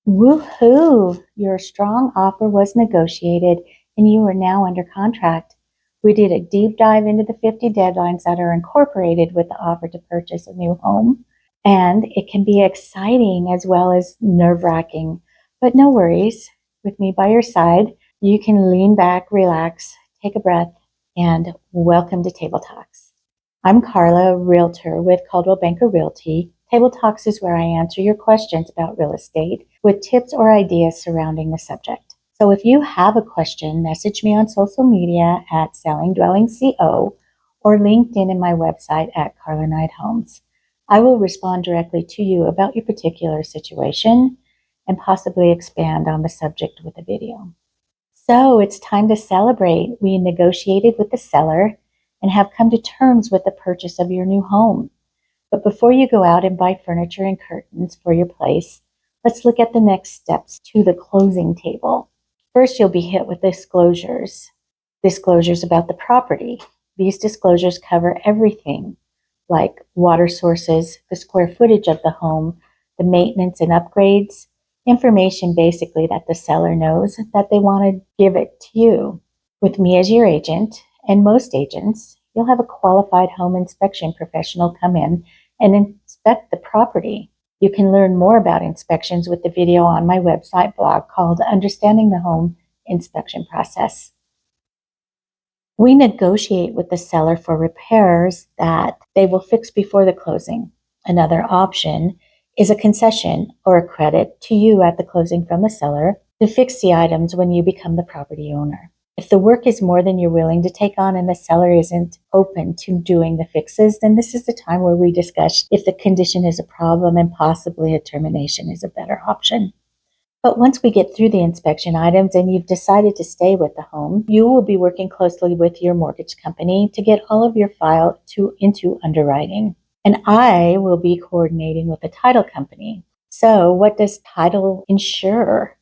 Woohoo! Your strong offer was negotiated and you are now under contract. We did a deep dive into the 50 deadlines that are incorporated with the offer to purchase a new home. And it can be exciting as well as nerve-wracking. But no worries, with me by your side, you can lean back, relax, take a breath, and welcome to Table Talks. I'm Carla, realtor with Coldwell Banker Realty. Table Talks is where I answer your questions about real estate with tips or ideas surrounding the subject. So if you have a question, message me on social media at Selling Dwelling CO or LinkedIn and my website at Carla Knight Homes. I will respond directly to you about your particular situation and possibly expand on the subject with a video. So it's time to celebrate. We negotiated with the seller and have come to terms with the purchase of your new home. But before you go out and buy furniture and curtains for your place, let's look at the next steps to the closing table. First, you'll be hit with disclosures. Disclosures about the property. These disclosures cover everything like water sources, the square footage of the home, the maintenance and upgrades, information basically that the seller knows that they want to give it to you. With me as your agent, and most agents, you'll have a qualified home inspection professional come in and inspect the property. You can learn more about inspections with the video on my website blog called Understanding the Home Inspection Process. We negotiate with the seller for repairs that they will fix before the closing. Another option is a concession or a credit to you at the closing from the seller to fix the items when you become the property owner. If the work is more than you're willing to take on and the seller isn't open to doing the fixes, then this is the time where we discuss if the condition is a problem and possibly a termination is a better option. But once we get through the inspection items and you've decided to stay with the home, you will be working closely with your mortgage company to get all of your file into underwriting. And I will be coordinating with the title company. So what does title insure?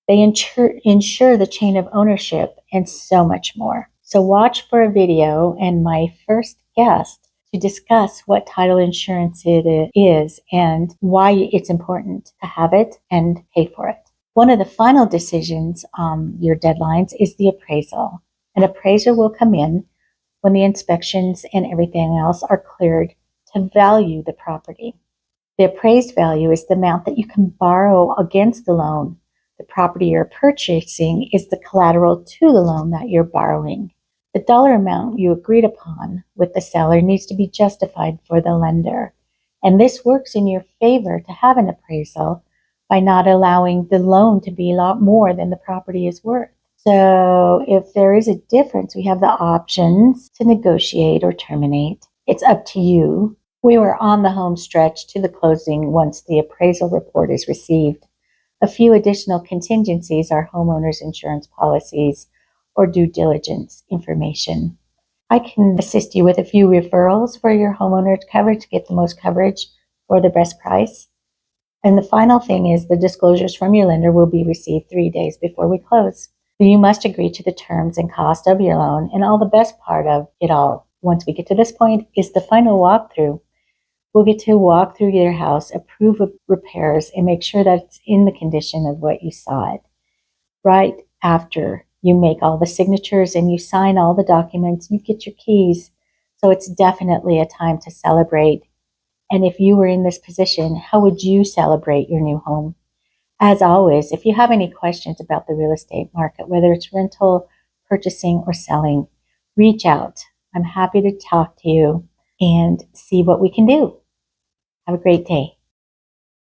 They insure the chain of ownership and so much more. So watch for a video and my first guest to discuss what title insurance it is and why it's important to have it and pay for it. One of the final decisions on your deadlines is the appraisal. An appraiser will come in when the inspections and everything else are cleared to value the property. The appraised value is the amount that you can borrow against the loan. The property you're purchasing is the collateral to the loan that you're borrowing. The dollar amount you agreed upon with the seller needs to be justified for the lender. And this works in your favor to have an appraisal by not allowing the loan to be a lot more than the property is worth. So if there is a difference, we have the options to negotiate or terminate. It's up to you. We were on the home stretch to the closing once the appraisal report is received. A few additional contingencies are homeowners insurance policies or due diligence information. I can assist you with a few referrals for your homeowner's coverage to get the most coverage for the best price. And the final thing is the disclosures from your lender will be received 3 days before we close. You must agree to the terms and cost of your loan, and all the best part of it all, once we get to this point, is the final walkthrough. We'll get to walk through your house, approve of repairs, and make sure that it's in the condition of what you saw it. Right after you make all the signatures and you sign all the documents, you get your keys. So it's definitely a time to celebrate. And if you were in this position, how would you celebrate your new home? As always, if you have any questions about the real estate market, whether it's rental, purchasing, or selling, reach out. I'm happy to talk to you and see what we can do. Have a great day.